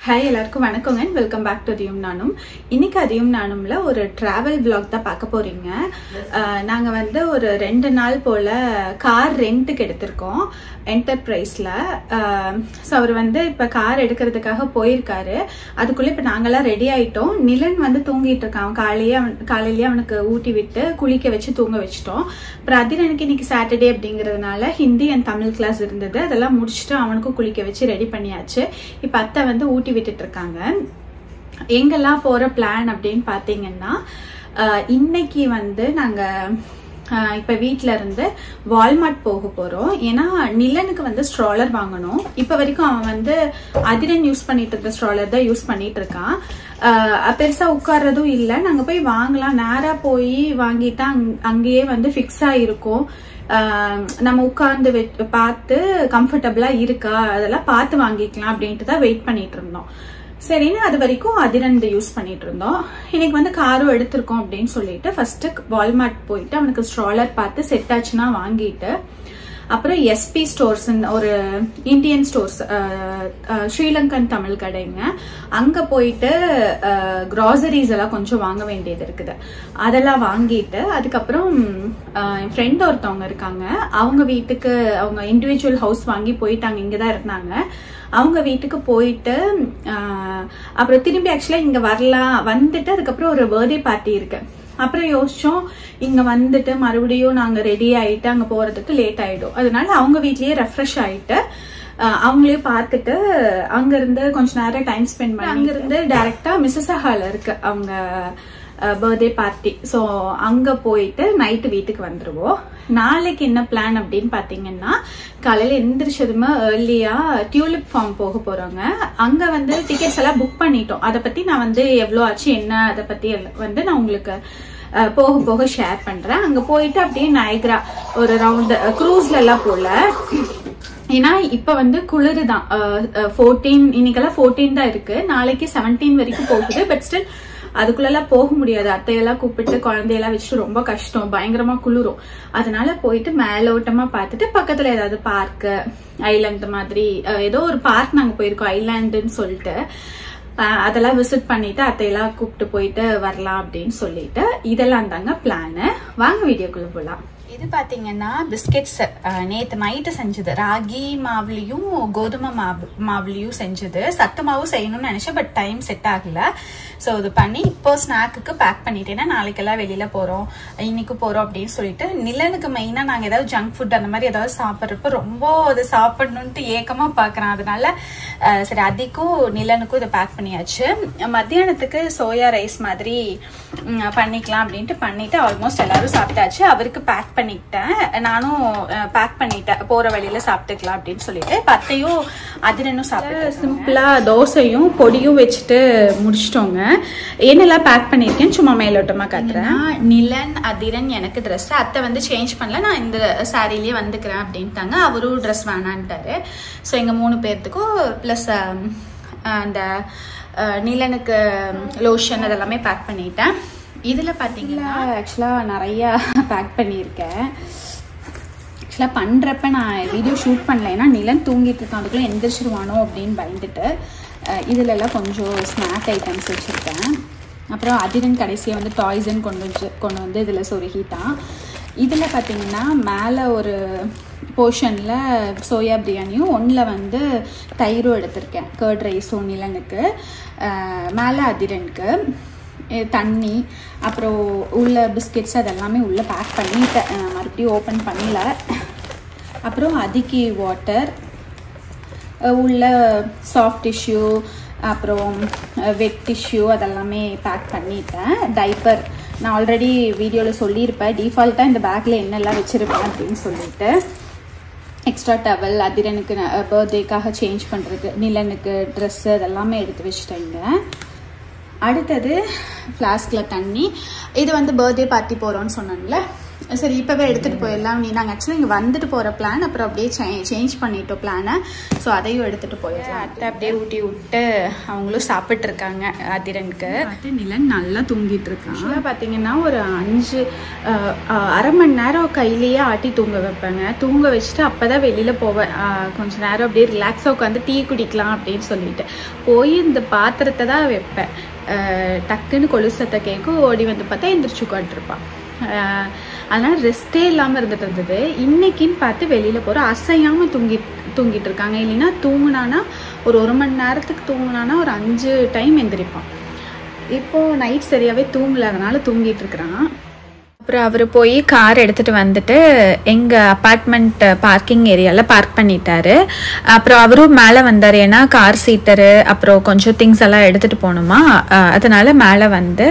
Hi எல்லாருக்கும் வணக்கங்க and welcome back to அதியும் நானும். இன்னைக்கு அதியும் நானும்ல ஒரு travel vlog தான் பார்க்க போறீங்க. நாங்க வந்து ஒரு 2 நாள் போல கார் ரெண்ட்க்கு எடுத்திருக்கோம் என்டர்பிரைஸ்ல. சோ அவர் வந்து இப்ப கார் எடுக்கிறதுக்காக போயிருக்காரு. அதுக்குள்ள இப்ப நாங்கலாம் ரெடி ஆயிட்டோம். நிலன் வந்து தூங்கிட்டு இருக்கான். காலையிலேயே அவனுக்கு ஊட்டி விட்டு குளிக்க வச்சு தூங்க வச்சிட்டோம். அப்புறம் அதிரனுக்கு இன்னைக்கு சாட்டர்டே அப்படிங்கிறதுனால ஹிந்தி அண்ட் தமிழ் கிளாஸ் இருந்தது. அதெல்லாம் முடிச்சுட்டு அவனுக்கும் குளிக்க வச்சு ரெடி பண்ணியாச்சு. இப்ப அத்தை வந்து ஊட்டி விட்டுட்டு இருக்காங்க. எங்கெல்லாம் போற பிளான் அப்படின்னு பாத்தீங்கன்னா இன்னைக்கு வந்து நாங்க இப்ப வீட்ல இருந்து வால்மார்ட் போக போறோம். ஏன்னா நிலனுக்கு வந்து ஸ்ட்ராலர் வாங்கணும். இப்ப வரைக்கும் அவன் வந்து அதிரன் யூஸ் பண்ணிட்டு இருக்க ஸ்ட்ராலர் தான் யூஸ் பண்ணிட்டு இருக்கான். பெருசா உட்கார்றதும் இல்ல. நாங்க போய் வாங்கலாம், நேரா போய் வாங்கிட்டா அங்கேயே வந்து பிக்ஸ் ஆயிருக்கும். நம்ம உட்கார்ந்து பார்த்து கம்ஃபர்டபுளா இருக்கா அதெல்லாம் பார்த்து வாங்கிக்கலாம் அப்படின்ட்டு தான் வெயிட் பண்ணிட்டு இருந்தோம். சரின்னு அது வரைக்கும் அதிரன் யூஸ் பண்ணிட்டு இருந்தோம். இன்னைக்கு வந்து காரும் எடுத்திருக்கோம் அப்படின்னு சொல்லிட்டு ஃபர்ஸ்ட் வால்மார்ட் போயிட்டு அவனுக்கு ஸ்ட்ராலர் பார்த்து செட் ஆச்சுன்னா வாங்கிட்டு அப்புறம் எஸ்பி ஸ்டோர்ஸ் ஒரு இந்தியன் ஸ்டோர்ஸ் ஸ்ரீலங்கன் தமிழ் கடைங்க, அங்க போயிட்டு கிராசரிஸ் எல்லாம் கொஞ்சம் வாங்க வேண்டியது இருக்குது. அதெல்லாம் வாங்கிட்டு அதுக்கப்புறம் என் ஃப்ரெண்ட் ஒருத்தவங்க இருக்காங்க, அவங்க வீட்டுக்கு அவங்க இண்டிவிஜுவல் ஹவுஸ் வாங்கி போயிட்டாங்க, இங்கதான் இருந்தாங்க. அவங்க வீட்டுக்கு போயிட்டு அப்புறம் திரும்பி ஆக்சுவலா இங்க வரலாம் வந்துட்டு அதுக்கப்புறம் ஒரு பர்த்டே பார்ட்டி இருக்கு. அப்புறம் யோசிச்சோம் இங்க வந்துட்டு மறுபடியும் நாங்க ரெடி ஆயிட்டு அங்க போறதுக்கு லேட் ஆயிடும். அதனால அவங்க வீட்லயே ரெஃப்ரெஷ் ஆயிட்டு அவங்களே பார்த்துட்டு அங்க இருந்து கொஞ்ச நேரம் டைம் ஸ்பெண்ட் பண்ணி அங்க இருந்து டைரக்டா மிசிசாகால இருக்கு அவங்க பர்த்டே பார்ட்டி. சோ அங்க போயிட்டு நைட்டு வீட்டுக்கு வந்துருவோம். நாளைக்கு என்ன பிளான் அப்படின்னு பாத்தீங்கன்னா காலையில எந்திரிச்சதுமே ஏர்லியா டியூலிப் ஃபார்ம் போக போறோங்க. அங்க வந்து டிக்கெட்ஸ் எல்லாம் புக் பண்ணிட்டோம். அதை பத்தி நான் வந்து எவ்வளவு ஆச்சு என்ன அதை பத்தி வந்து நான் உங்களுக்கு போக போக ஷேர் பண்றேன். அங்க போயிட்டு அப்படியே நயக்ரா ஒரு ரவுண்ட் க்ரூஸ்ல எல்லாம் போல. ஏன்னா இப்ப வந்து குளிருதான். 14 இன்னைக்கெல்லாம் 14 தான் இருக்கு. நாளைக்கு 17 வரைக்கும் போகுது. பட் ஸ்டில் அதுக்குள்ளெல்லாம் போக முடியாது. அத்தையெல்லாம் கூப்பிட்டு குழந்தையெல்லாம் வச்சுட்டு ரொம்ப கஷ்டம், பயங்கரமா குளிரும். அதனால போயிட்டு மேலோட்டமா பார்த்துட்டு பக்கத்துல ஏதாவது பார்க் ஐலாண்ட் மாதிரி ஏதோ ஒரு பார்க் நாங்க போயிருக்கோம் ஐலாண்டுன்னு சொல்லிட்டு அதெல்லாம் விசிட் பண்ணிட்டு அத்தையெல்லாம் கூப்பிட்டு போயிட்டு வரலாம் அப்படின்னு சொல்லிட்டு இதெல்லாம் தாங்க பிளானு. வாங்க வீடியோக்குள்ள போலாம். இது பாத்தீங்கன்னா பிஸ்கெட்ஸ் நேத்து நைட்டு செஞ்சது, ராகி மாவுலயும் கோதுமை மாவுலயும் செஞ்சது. சத்து மாவு செய்யணும்னு நினைச்சேன், பட் டைம் செட் ஆகல. சோ இது பண்ணி இப்போ ஸ்நாக்குக்கு பேக் பண்ணிட்டேன்னா நாளைக்கெல்லாம் வெளியில போறோம் இன்னைக்கு போறோம் அப்படின்னு சொல்லிட்டு நிலனுக்கு மெயினா நாங்க ஏதாவது ஜங்க் ஃபுட் அந்த மாதிரி ஏதாவது சாப்பிட்றப்ப ரொம்ப அது சாப்பிடணும்ட்டு ஏக்கமா பாக்குறேன். அதனால சரி அதிக்கும் நிலனுக்கும் இதை பேக் பண்ணியாச்சு. மத்தியானத்துக்கு சோயா ரைஸ் மாதிரி பண்ணிக்கலாம் அப்படின்ட்டு பண்ணிட்டு ஆல்மோஸ்ட் எல்லாரும் சாப்பிட்டாச்சு. அவருக்கு பேக் பண்ணிட்டேன், நானும் பேக் பண்ணிட்டேன், போற வழியில சாப்பிட்டுக்கலாம் அப்படின்னு சொல்லிட்டு. பத்தையும் அதிரனும் சாப்பிட்டு சிம்பிளா தோசையும் பொடியும் வச்சுட்டு முடிச்சிட்டோங்க. என்னெல்லாம் பேக் பண்ணிருக்கேன் சும்மா மேலோட்டமா காட்டுறேன். நிலன் அதிரன் எனக்கு ட்ரெஸ், அத்தை வந்து சேஞ்ச் பண்ணல, நான் இந்த சாரிலேயே வந்துக்கிறேன் அப்படின்ட்டாங்க. அவரும் ட்ரெஸ் வேணான்ட்டாரு. ஸோ எங்க 3 பேர்த்துக்கும் பிளஸ் அந்த நிலனுக்கு லோஷன் அதெல்லாமே பேக் பண்ணிட்டேன். இதுல பாத்தீங்கன்னா ஆக்சுவலா நிறைய பேக் பண்ணியிருக்கேன். ஆக்சுவலா பண்றப்ப நான் வீடியோ ஷூட் பண்ணல, ஏன்னா நிலன் தூங்கிட்டு இருக்கான், அதுக்குள்ள எந்திரிச்சிருவானோ அப்படின்னு பயந்துட்டு. இதுல எல்லாம் கொஞ்சம் ஸ்நாக் ஐட்டம்ஸ் வச்சிருக்கேன். அப்புறம் அதிரன் கடைசியா வந்து டாய்ஸ்ன்னு கொண்டு வந்து இதுல சொருகிட்டான். இதுல பாத்தீங்கன்னா மேல ஒரு போர்ஷன்ல சோயா பிரியாணியும் ஒன்றுல வந்து தயிரும் எடுத்திருக்கேன், கர்ட் ரைஸும் நிலனுக்கு, மேலே அதிரனுக்கு தண்ணி, அப்புறம் உள்ள பிஸ்கெட்ஸ் அதெல்லாமே உள்ள பேக் பண்ணிட்டேன், மறுபடியும் ஓப்பன் பண்ணல. அப்புறம் அதிக்கு வாட்டர், உள்ள சாஃப்ட் டிஷ்யூ, அப்புறம் வெட் டிஷ்யூ அதெல்லாமே பேக் பண்ணிட்டேன். டைப்பர் நான் ஆல்ரெடி வீடியோவில் சொல்லியிருப்பேன், டிஃபால்ட்டாக இந்த பேக்கில் என்னெல்லாம் வச்சுருப்பேன் அப்படின்னு சொல்லிட்டு. எக்ஸ்ட்ரா டவல் அதிரனுக்கு பர்த்டேக்காக சேஞ்ச் பண்ணுறது, நிலனுக்கு ட்ரெஸ்ஸு அதெல்லாமே எடுத்து வச்சுட்டேங்க. அடுத்தது ஃப்ளாஸ்கில் தண்ணி. இது வந்து பர்த்டே பார்ட்டி போகிறோன்னு சொன்னேன்ல, சரி இப்போவே எடுத்துகிட்டு போயிடலாம். நாங்கள் ஆக்சுவலாக இங்கே வந்துட்டு போகிற பிளான், அப்புறம் அப்படியே சேஞ்ச் பண்ணிட்டோம் பிளானை. ஸோ அதையும் எடுத்துகிட்டு போயிடலாம். அத்தை அப்படியே ஊட்டி விட்டு அவங்களும் சாப்பிட்ருக்காங்க. அதிரனுக்கு நிலன் நல்லா தூங்கிட்டு இருக்காங்க. பார்த்தீங்கன்னா ஒரு 1/2 மணி நேரம் கையிலேயே ஆட்டி தூங்க வைப்பேங்க. தூங்க வச்சுட்டு அப்போ தான் வெளியில் போவேன். கொஞ்சம் நேரம் அப்படியே ரிலாக்ஸாக உட்காந்து டீ குடிக்கலாம் அப்படின்னு சொல்லிட்டு போய் இந்த பாத்திரத்தை தான் வைப்பேன். டக்குன்னு கொலுசத்தை கேட்கும், ஓடி வந்து பார்த்தா எந்திரிச்சு உட்காந்துருப்பான். அதனால் ரெஸ்ட்டே இல்லாமல் இருந்தது. இன்னைக்குன்னு பார்த்து வெளியில் போகிற அசையாமல் தூங்கிட்டு இருக்காங்க. இல்லைன்னா தூங்குனானா ஒரு 1 மணி நேரத்துக்கு தூங்குனானா ஒரு 5 டைம் எந்திரிப்பான். இப்போது நைட் சரியாகவே தூங்கல, அதனால் தூங்கிட்டு இருக்கிறான். அப்புறம் அவர் போய் கார் எடுத்துகிட்டு வந்துட்டு எங்கள் அப்பார்ட்மெண்ட் பார்க்கிங் ஏரியாவில் பார்க் பண்ணிட்டாரு. அப்புறம் அவரும் மேலே வந்தார். ஏன்னா கார் சீட்டரு அப்புறம் கொஞ்சம் திங்ஸ் எல்லாம் எடுத்துகிட்டு போகணுமா, அதனால் மேலே வந்து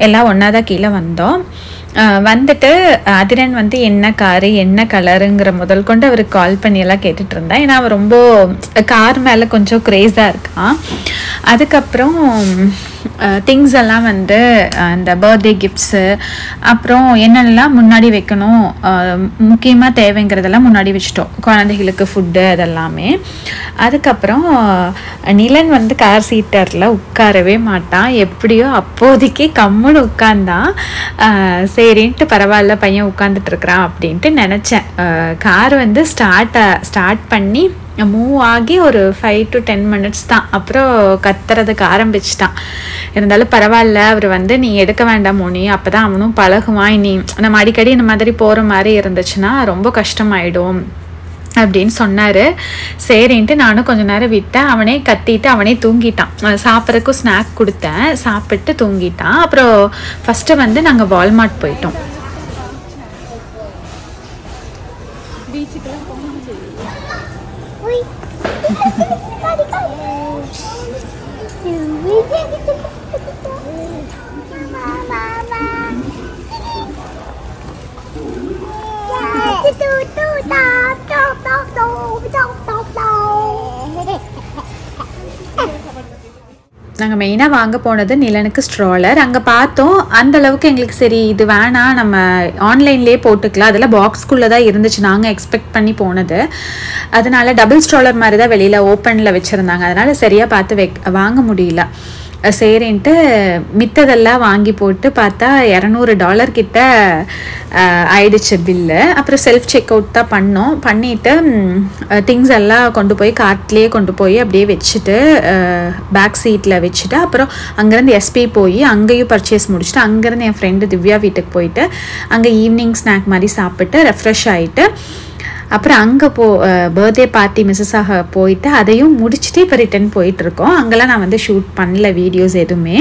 எல்லாம் ஒன்றா தான் கீழே வந்தோம். வந்துட்டு அதிரன் வந்து என்ன காரு என்ன கலருங்கிற முதல் கொண்டு அவருக்கு கால் பண்ணி எல்லாம் கேட்டுட்டு இருந்தேன். ஏன்னா அவர் ரொம்ப கார் மேலே கொஞ்சம் க்ரேஸாக இருக்கான். அதுக்கப்புறம் திங்ஸ் எல்லாம் வந்து இந்த பர்த்டே கிஃப்ட்ஸு அப்புறம் என்னென்னலாம் முன்னாடி வைக்கணும், முக்கியமாக தேவைங்கிறதெல்லாம் முன்னாடி வச்சுட்டோம். குழந்தைகளுக்கு ஃபுட்டு அதெல்லாமே. அதுக்கப்புறம் நிலன் வந்து கார் சீட்டரில் உட்காரவே மாட்டான். எப்படியோ அப்போதைக்கு கம்முன்னு உட்காந்தான். சரின்ட்டு பரவாயில்ல பையன் உட்காந்துட்டு இருக்கிறான் அப்படின்ட்டு நினச்சேன். கார் வந்து ஸ்டார்ட் பண்ணி மூவ் ஆகி ஒரு 5 to 10 minutes தான். அப்புறம் கத்துறதுக்கு ஆரம்பிச்சிட்டான். இருந்தாலும் பரவாயில்ல, அவர் வந்து நீ எடுக்க வேண்டாம் மோனி, அப்போ தான் அவனும் பழகுவான். நீ நம்ம அடிக்கடி இந்த மாதிரி போகிற மாதிரி இருந்துச்சுன்னா ரொம்ப கஷ்டமாயிடும் அப்படின்னு சொன்னார். சரின்ட்டு நானும் கொஞ்ச நேரம் விட்டேன். அவனே கத்திட்டு அவனே தூங்கிட்டான். சாப்பிட்றதுக்கும் ஸ்நாக் கொடுத்தேன், சாப்பிட்டு தூங்கிட்டான். அப்புறம் ஃபஸ்ட்டு வந்து நாங்கள் வால்மார்ட் போயிட்டோம். பீச்சுக்கெல்லாம் போகணும். நாங்கள் மெயினாக வாங்க போனது நிலனுக்கு ஸ்ட்ராலர். அங்கே பார்த்தோம், அந்த அளவுக்கு எங்களுக்கு சரி இது வேணாம், நம்ம ஆன்லைன்லேயே போட்டுக்கலாம். அதெல்லாம் பாக்ஸ்குள்ளே தான் இருந்துச்சு நாங்கள் எக்ஸ்பெக்ட் பண்ணி போனது. அதனால டபுள் ஸ்ட்ராலர் மாதிரி தான் வெளியில் ஓப்பனில் வச்சுருந்தாங்க. அதனால் சரியாக பார்த்து வாங்க முடியல. சரின்ட்டு மித்ததெல்லாம் வாங்கி போட்டு பார்த்தா $200 கிட்ட ஆயிடுச்சு பில்லு. அப்புறம் செல்ஃப் செக் அவுட் தான் பண்ணிவிட்டு திங்ஸ் எல்லாம் கொண்டு போய் கார்ட்லேயே கொண்டு போய் அப்படியே வச்சுட்டு பேக் சீட்டில் வச்சுட்டு அப்புறம் அங்கேருந்து எஸ்பி போய் அங்கேயும் பர்ச்சேஸ் முடிச்சுட்டு அங்கேருந்து என் ஃப்ரெண்டு திவ்யா வீட்டுக்கு போயிட்டு அங்கே ஈவினிங் ஸ்நாக் மாதிரி சாப்பிட்டு ரெஃப்ரெஷ் ஆகிட்டு அப்புறம் அங்கே பர்த்டே பார்ட்டி மிஸ்ஸஸாக போயிட்டு அதையும் முடிச்சுட்டு இப்போ ரிட்டன் போயிட்டுருக்கோம். அங்கெல்லாம் நான் வந்து ஷூட் பண்ணல வீடியோஸ் எதுவுமே.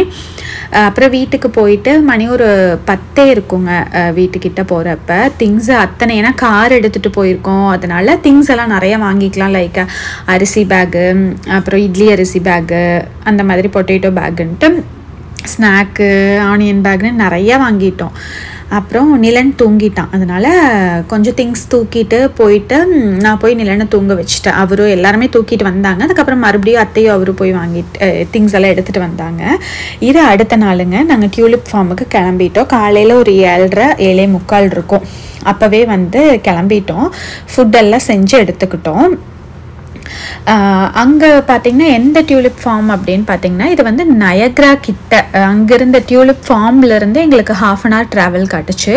அப்புறம் வீட்டுக்கு போயிட்டு மணி ஒரு 10 இருக்குங்க வீட்டுக்கிட்ட போகிறப்ப. திங்ஸு அத்தனை, ஏன்னா கார் எடுத்துகிட்டு போயிருக்கோம், அதனால திங்ஸ் எல்லாம் நிறையா வாங்கிக்கலாம். லைக் அரிசி பேக்கு, அப்புறம் இட்லி அரிசி பேக்கு, அந்த மாதிரி பொட்டேட்டோ பேக்குன்ட்டு ஸ்நாக்கு ஆனியன் பேக்னு நிறையா வாங்கிட்டோம். அப்புறம் நிலன் தூங்கிட்டான். அதனால் கொஞ்சம் திங்ஸ் தூக்கிட்டு போயிட்டு நான் போய் நிலனை தூங்க வச்சுட்டேன். அவரும் எல்லாருமே தூக்கிட்டு வந்தாங்க. அதுக்கப்புறம் மறுபடியும் அத்தையும் அவரும் போய் வாங்கிட்டு திங்ஸ் எல்லாம் எடுத்துகிட்டு வந்தாங்க. இது அடுத்த நாளுங்க நாங்கள் டியூலிப் ஃபார்முக்கு கிளம்பிட்டோம். காலையில் ஒரு 7:30 7:45 இருக்கும். அப்போவே வந்து கிளம்பிட்டோம். ஃபுட்டெல்லாம் செஞ்சு எடுத்துக்கிட்டோம். அங்கே பார்த்தீங்கன்னா எந்த டியூலிப் ஃபார்ம் அப்படின்னு பார்த்தீங்கன்னா இது வந்து நயக்ரா கிட்ட. அங்கேருந்த டியூலிப் ஃபார்ம்லேருந்து எங்களுக்கு 1/2 hour ட்ராவல் காட்டுச்சு.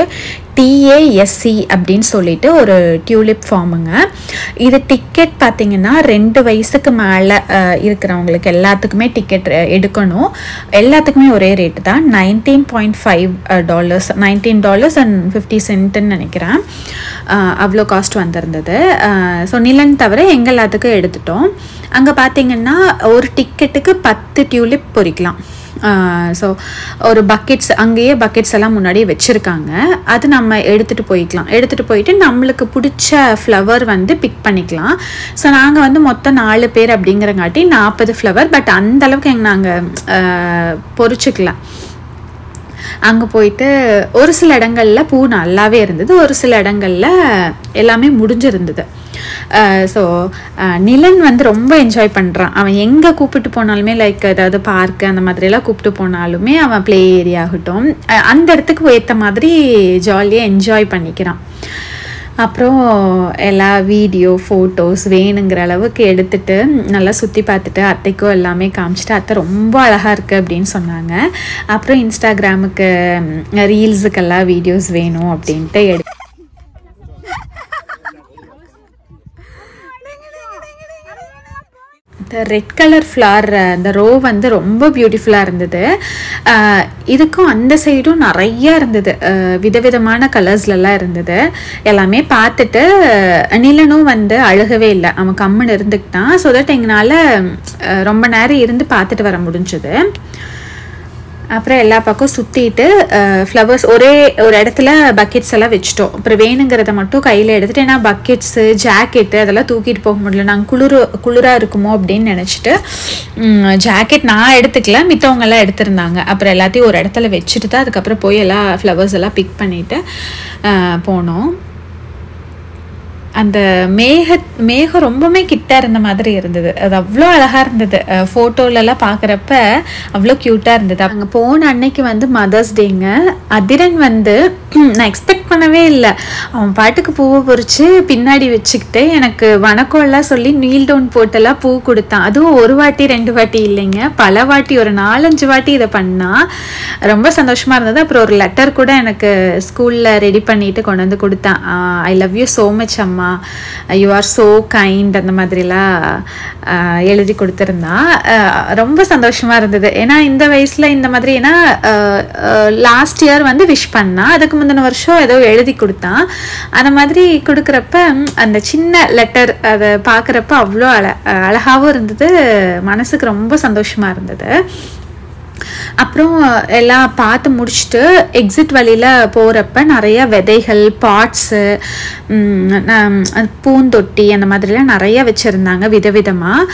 TASC அப்படின்னு சொல்லிட்டு ஒரு டியூலிப் ஃபார்முங்க. இது டிக்கெட் பார்த்தீங்கன்னா 2 வயசுக்கு மேலே இருக்கிறவங்களுக்கு எல்லாத்துக்குமே டிக்கெட் எடுக்கணும். எல்லாத்துக்குமே ஒரே ரேட்டு தான், $19.5 $19.50 நினைக்கிறேன். அவ்வளோ காஸ்ட் வந்திருந்தது. ஸோ நிலன் தவிர எங்கள் எல்லாத்துக்கும் எடுத்துட்டோம். அங்கே பார்த்தீங்கன்னா ஒரு டிக்கெட்டுக்கு 10 டியூலிப் பொறிக்கலாம். ஸோ ஒரு பக்கெட்ஸ், அங்கேயே பக்கெட்ஸ் எல்லாம் முன்னாடி வச்சுருக்காங்க. அது நம்ம எடுத்துகிட்டு போய்க்கலாம். எடுத்துகிட்டு போயிட்டு நம்மளுக்கு பிடிச்ச ஃப்ளவர் வந்து பிக் பண்ணிக்கலாம். ஸோ நாங்கள் வந்து மொத்தம் 4 பேர் அப்படிங்கிறங்காட்டி 40 ஃப்ளவர். பட் அந்தளவுக்கு நாங்கள் பொறிச்சிக்கலாம். அங்கே போயிட்டு ஒரு சில இடங்களில் பூ நல்லாவே இருந்தது, ஒரு சில இடங்களில் எல்லாமே முடிஞ்சிருந்தது. ஸோ நிலன் வந்து ரொம்ப என்ஜாய் பண்ணுறான். அவன் எங்கே கூப்பிட்டு போனாலுமே லைக் ஏதாவது பார்க்கு அந்த மாதிரிலாம் கூப்பிட்டு போனாலுமே அவன் ப்ளே ஏரியா ஆகட்டும் அந்த இடத்துக்கு ஏற்ற மாதிரி ஜாலியாக என்ஜாய் பண்ணிக்கிறான். அப்புறம் எல்லா வீடியோ ஃபோட்டோஸ் வேணுங்கிற அளவுக்கு எடுத்துகிட்டு நல்லா சுற்றி பார்த்துட்டு அத்தைக்கும் எல்லாமே காமிச்சிட்டு அத்தை ரொம்ப அழகாக இருக்குது அப்படின்னு சொன்னாங்க. அப்புறம் இன்ஸ்டாகிராமுக்கு ரீல்ஸுக்கெல்லாம் வீடியோஸ் வேணும் அப்படின்ட்டு இந்த ரெட் கலர் ஃப்ளவர் அந்த ரோ வந்து ரொம்ப பியூட்டிஃபுல்லாக இருந்தது. இதுக்கும் அந்த சைடும் நிறையா இருந்தது, விதவிதமான கலர்ஸ்லலாம் இருந்தது. எல்லாமே பார்த்துட்டு நிலனும் வந்து அழுகவே இல்லை, அவன் கம்முன்னு இருந்துக்கிட்டான். ஸோ தட் எங்களால் ரொம்ப நேரம் இருந்து பார்த்துட்டு வர முடிஞ்சது. அப்புறம் எல்லா பக்கம் சுற்றிட்டு ஃப்ளவர்ஸ் ஒரே ஒரு இடத்துல பக்கெட்ஸ் எல்லாம் வச்சுட்டோம். அப்புறம் வேணுங்கிறத மட்டும் கையில் எடுத்துகிட்டு, ஏன்னா பக்கெட்ஸு ஜாக்கெட்டு அதெல்லாம் தூக்கிட்டு போக முடியல, நாங்கள் குளிராக இருக்குமோ அப்படின்னு நினச்சிட்டு ஜாக்கெட் நான் எடுத்துக்கல, மித்தவங்கெல்லாம் எடுத்திருந்தாங்க. அப்புறம் எல்லாத்தையும் ஒரு இடத்துல வச்சுட்டு தான் அதுக்கப்புறம் போய் எல்லா ஃப்ளவர்ஸ் எல்லாம் பிக் பண்ணிவிட்டு போனோம். அந்த மேகம் ரொம்பவுமே கிட்ட இருந்த மாதிரி இருந்தது. அது அவ்வளோ அழகாக இருந்தது. ஃபோட்டோலலாம் பார்க்குறப்ப அவ்வளோ க்யூட்டாக இருந்தது. அங்கே போன அன்னைக்கு வந்து மதர்ஸ் டேங்க. அதிரன் வந்து நான் எக்ஸ்பெக்ட் பண்ணவே இல்லை. அவன் பாட்டுக்கு பூவை பொறிச்சு பின்னாடி வச்சுக்கிட்டு எனக்கு வணக்கம்லாம் சொல்லி நீல் டவுன் போட்டெல்லாம் பூ கொடுத்தான். அதுவும் ஒரு வாட்டி 2 வாட்டி இல்லைங்க, பல வாட்டி, ஒரு 4-5 வாட்டி இதை பண்ணால் ரொம்ப சந்தோஷமாக இருந்தது. அப்புறம் ஒரு லெட்டர் கூட எனக்கு ஸ்கூலில் ரெடி பண்ணிட்டு கொண்டு வந்து கொடுத்தான். I love you so much அம்மா, யூ ஆர் ஸோ கைண்ட், அந்த மாதிரிலாம் எழுதி கொடுத்துருந்தா. ரொம்ப சந்தோஷமாக இருந்தது. ஏன்னா இந்த வயசில் இந்த மாதிரி, ஏன்னா லாஸ்ட் இயர் வந்து விஷ் பண்ணா, அதுக்கு முந்தின வருஷம் ஏதோ எழுதி கொடுத்தான். அந்த மாதிரி கொடுக்குறப்ப அந்த சின்ன லெட்டர் அதை பார்க்குறப்ப அவ்வளோ அழகாகவும் இருந்தது, மனசுக்கு ரொம்ப சந்தோஷமாக இருந்தது. அப்புறம் எல்லாம் பார்த்து முடிச்சுட்டு எக்ஸிட் வழியில் போகிறப்ப நிறைய விதைகள், பாட்ஸு, பூந்தொட்டி அந்த மாதிரிலாம் நிறைய வச்சுருந்தாங்க விதவிதமாக.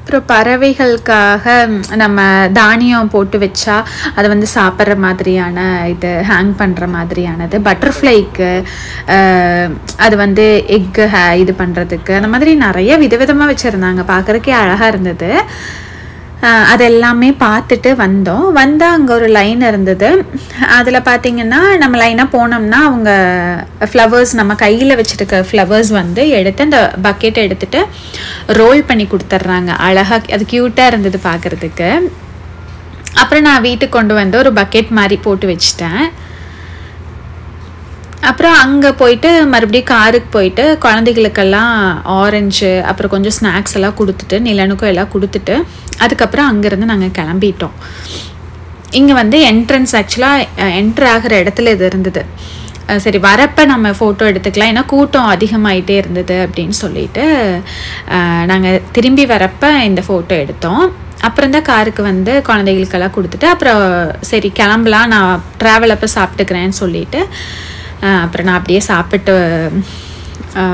அப்புறம் பறவைகளுக்காக நம்ம தானியம் போட்டு வச்சா அதை வந்து சாப்பிட்ற மாதிரியான இது ஹேங் பண்ணுற மாதிரியானது, பட்டர்ஃப்ளைக்கு அது வந்து எக்கு இது பண்ணுறதுக்கு, அந்த மாதிரி நிறைய விதவிதமாக வச்சுருந்தாங்க. பார்க்குறக்கே அழகாக இருந்தது. அதெல்லாமே பார்த்துட்டு வந்தால் அங்கே ஒரு லைன் இருந்தது. அதில் பார்த்திங்கன்னா நம்ம லைனாக போனோம்னா அவங்க ஃப்ளவர்ஸ், நம்ம கையில் வச்சுருக்க ஃப்ளவர்ஸ் வந்து எடுத்து அந்த பக்கெட்டை எடுத்துகிட்டு ரோல் பண்ணி கொடுத்துட்றாங்க. அழகாக அது க்யூட்டாக இருந்தது பார்க்குறதுக்கு. அப்புறம் நான் வீட்டுக்கு கொண்டு வந்து ஒரு பக்கெட் மாதிரி போட்டு வச்சிட்டேன். அப்புறம் அங்கே போயிட்டு மறுபடியும் காருக்கு போயிட்டு குழந்தைகளுக்கெல்லாம் ஆரஞ்சு அப்புறம் கொஞ்சம் ஸ்நாக்ஸ் எல்லாம் கொடுத்துட்டு நிலனுக்கும் எல்லாம் கொடுத்துட்டு அதுக்கப்புறம் அங்கேருந்து நாங்கள் கிளம்பிட்டோம். இங்கே வந்து என்ட்ரன்ஸ் ஆக்சுவலாக என்ட்ரு ஆகிற இடத்துல இது இருந்தது. சரி வரப்போ நம்ம ஃபோட்டோ எடுத்துக்கலாம், ஏன்னா கூட்டம் அதிகமாகிட்டே இருந்தது அப்படின்னு சொல்லிட்டு நாங்கள் திரும்பி வரப்போ இந்த ஃபோட்டோ எடுத்தோம். அப்புறம் தான் காருக்கு வந்து குழந்தைகளுக்கெல்லாம் கொடுத்துட்டு அப்புறம் சரி கிளம்பலாம், நான் ட்ராவல் அப்போ சாப்பிட்டுக்கிறேன்னு சொல்லிட்டு அப்புறம் நான் அப்படியே சாப்பிட்டு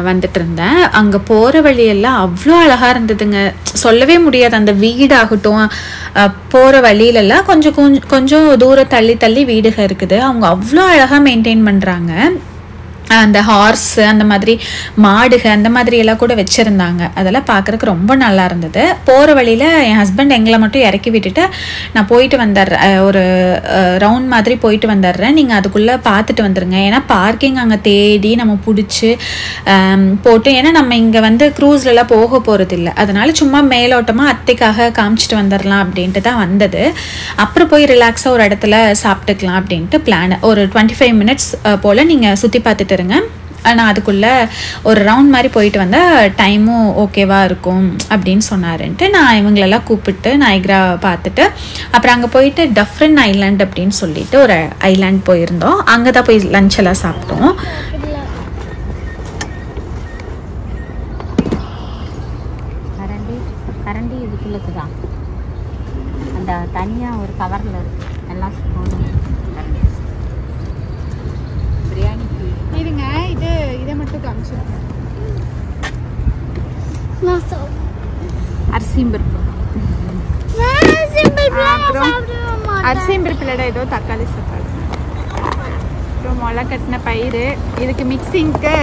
வந்துட்டு இருந்தேன். அங்கே போகிற வழியெல்லாம் அவ்வளோ அழகாக இருந்ததுங்க, சொல்லவே முடியாது. அந்த வீடாகட்டும், போகிற வழியிலெல்லாம் கொஞ்சம் தூரம் தள்ளி வீடுகள் இருக்குது. அவங்க அவ்வளோ அழகாக மெயின்டைன் பண்ணுறாங்க. அந்த ஹார்ஸு அந்த மாதிரி மாடுக அந்த மாதிரி எல்லாம் கூட வச்சுருந்தாங்க. அதெல்லாம் பார்க்குறதுக்கு ரொம்ப நல்லா இருந்தது. போகிற வழியில் என் ஹஸ்பண்ட் எங்களை மட்டும் இறக்கி விட்டுட்டு நான் போயிட்டு வந்துடுறேன், ஒரு ரவுண்ட் மாதிரி போயிட்டு வந்துடுறேன், நீங்கள் அதுக்குள்ளே பார்த்துட்டு வந்துடுங்க. ஏன்னா பார்க்கிங் அங்கே தேடி நம்ம பிடிச்சி போட்டு, ஏன்னா நம்ம இங்கே வந்து க்ரூஸ்லலாம் போக போகிறது இல்லை, அதனால சும்மா மேலோட்டமாக அத்தைக்காக காமிச்சிட்டு வந்துடலாம் அப்படின்ட்டு தான் வந்தது. அப்புறம் போய் ரிலாக்ஸாக ஒரு இடத்துல சாப்பிட்டுக்கலாம் அப்படின்ட்டு பிளான். ஒரு 25 மினிட்ஸ் போல் நீங்கள் சுற்றி பார்த்துட்டு நான் அதுக்குள்ளே ஒரு ரவுண்ட் மாதிரி போயிட்டு வந்தால் டைமும் ஓகேவாக இருக்கும் அப்படின்னு சொன்னாருன்ட்டு நான் இவங்களெல்லாம் கூப்பிட்டு நைக்ரா பார்த்துட்டு அப்புறம் அங்கே போயிட்டு டஃப்ரின் ஐலாண்ட் அப்படின்னு சொல்லிட்டு ஒரு ஐலாண்ட் போயிருந்தோம். அங்கே தான் போய் லஞ்ச் எல்லாம் சாப்பிட்டோம். கரண்டி இதுக்குள்ளது தான், அந்த தனியாக ஒரு கவரில் இருக்குது எல்லாம் பிரியாணி இருங்க. இதை மட்டும் காமிச்சிருக்கேன். அரிசிம்பருப்பு, அரிசிம்பருப்புல ஏதோ தக்காளி சாப்பாடு, அப்புறம் முளை கட்டின பயிறு. இதுக்கு மிக்சிங்க்கு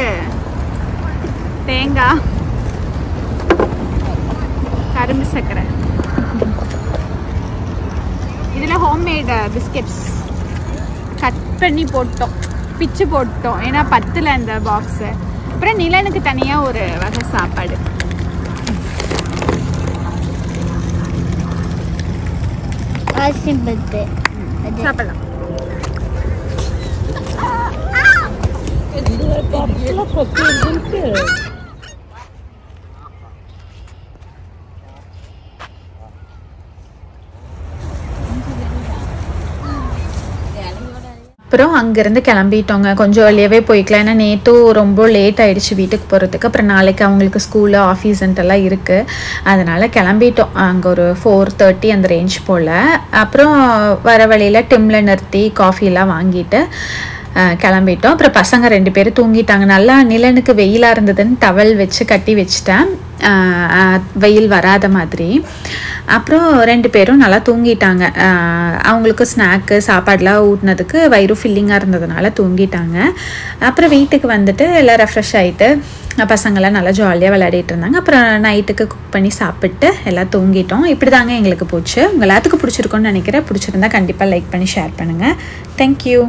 தேங்காய், கரும்பு சக்கரை. இதில் ஹோம்மேட் பிஸ்கெட்ஸ் கட் பண்ணி போட்டோம், பிச்சு போட்டோம், ஏன்னா பத்தில் அந்த பாக்ஸு. அப்புறம் நிலனுக்கு தனியாக ஒரு வகை சாப்பாடு. சாப்பிடலாம். அப்புறம் அங்கேருந்து கிளம்பிட்டோங்க. கொஞ்சம் வெளியவே போய்க்கலாம், ஏன்னா நேற்றும் ரொம்ப லேட் ஆகிடுச்சு வீட்டுக்கு போகிறதுக்கு. அப்புறம் நாளைக்கு அவங்களுக்கு ஸ்கூலு ஆஃபீஸுன்ட்டெல்லாம் இருக்குது, அதனால் கிளம்பிட்டோம். அங்கே ஒரு 4:30 அந்த ரேஞ்ச் போல். அப்புறம் வர வழியில் டிம்மில் நிறுத்தி காஃபிலாம் வாங்கிட்டு கிளம்பிட்டோம். அப்புறம் பசங்க 2 பேரும் தூங்கிட்டாங்க. நல்லா நிலனுக்கு வெயிலாக இருந்ததுன்னு டவல் வச்சு கட்டி வச்சுட்டேன், வெயில் வராத மாதிரி. அப்புறம் 2 பேரும் நல்லா தூங்கிட்டாங்க. அவங்களுக்கு ஸ்நாக்கு சாப்பாடெலாம் ஊட்டினதுக்கு வயிறு ஃபில்லிங்காக இருந்ததுனால தூங்கிட்டாங்க. அப்புறம் வீட்டுக்கு வந்துட்டு எல்லாம் ரெஃப்ரெஷ் ஆகிட்டு பசங்களாம் நல்லா ஜாலியாக விளையாடிட்டு இருந்தாங்க. அப்புறம் நைட்டுக்கு குக் பண்ணி சாப்பிட்டு எல்லாம் தூங்கிட்டோம். இப்படி தாங்க எங்களுக்கு போச்சு. உங்கள் எல்லாத்துக்கும் பிடிச்சிருக்கோன்னு நினைக்கிறேன். பிடிச்சிருந்தா கண்டிப்பாக லைக் பண்ணி ஷேர் பண்ணுங்கள். தேங்க்யூ.